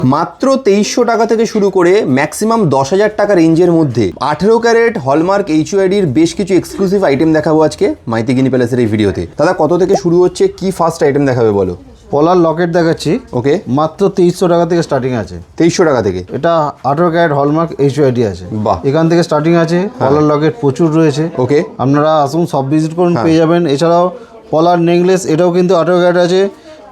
মাত্র 2300 টাকা থেকে শুরু করে ম্যাক্সিমাম 10,000 টাকা রেঞ্জের মধ্যে 18 ক্যারেট হলমার্ক HUID-র বেশ কিছু এক্সক্লুসিভ আইটেম দেখাবো আজকে মাইতি গিনি প্যালেসের এই ভিডিওতে। দাদা কত থেকে শুরু হচ্ছে, কি ফার্স্ট আইটেম দেখাবে বলো? পলার লকেট দেখাচ্ছি। ওকে, মাত্র 2300 টাকা থেকে স্টার্টিং আছে। 2300 টাকা থেকে এটা 18 ক্যারেট হলমার্ক HUID আছে। বাহ, এখান থেকে স্টার্টিং আছে। পলার লকেট প্রচুর রয়েছে। ওকে, আপনারা আসুন, সব ভিজিট করুন, পেয়ে যাবেন। এছাড়াও পলার নেকলেস, এটাও কিন্তু 18 ক্যারেট আছে,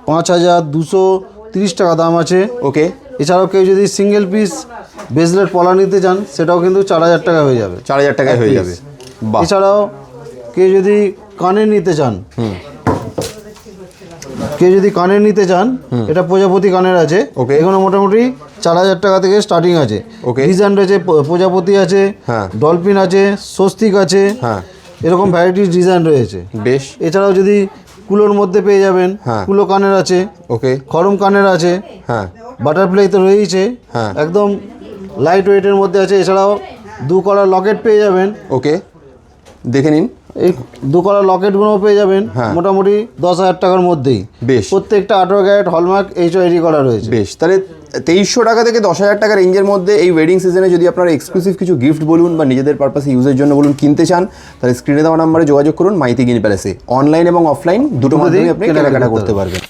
5230 টাকা দাম আছে। ওকে, এছাড়াও কেউ যদি সিঙ্গেল পিস ব্রেসলেট পলা নিতে চান সেটাও কিন্তু 4000 টাকা হয়ে যাবে। 4000 টাকায় হয়ে যাবে। বাহ, এছাড়াও কেউ যদি কানের নিতে চান, এটা প্রজাপতি কানের আছে। ওকে, এগুলো মোটামুটি 4000 টাকা থেকে স্টার্টিং আছে। ওকে, ডিজাইন রয়েছে, প্রজাপতি আছে, ডলফিন আছে, স্বস্তিক আছে, এরকম ভ্যারাইটিস ডিজাইন রয়েছে। বেশ। এছাড়াও যদি কুলোর মধ্যে পেয়ে যাবেন, কুলো কানের আছে, ওকে, খরম কানের আছে, বাটারফ্লাই তো রয়েছে, একদম লাইট ওয়েটের মধ্যে আছে। এছাড়াও 2 কলার লকেট পেয়ে যাবেন। ওকে, দেখে নিন, এই 2 কলার লকেটগুলো পেয়ে যাবেন মোটামুটি 10,000 টাকার মধ্যেই। বেশ, প্রত্যেকটা 18 ক্যারেট হলমার্ক HUID করা রয়েছে। বেশ। তাহলে 2300 টাকা থেকে 10,000 টাকা রেঞ্জের মধ্যে এই ওয়েডিং সিজনে যদি আপনারা এক্সক্লুসিভ কিছু গিফট বলুন বা নিজেদের পারপাসে ইউজের জন্য বলুন কিনতে চান, তাহলে স্ক্রিনে দেওয়া নাম্বারে যোগাযোগ করুন মাইতি গিনি প্যালেসে। অনলাইন এবং অফলাইন দুটো মাধ্যমে আপনি কেনাকাটা করতে পারবেন।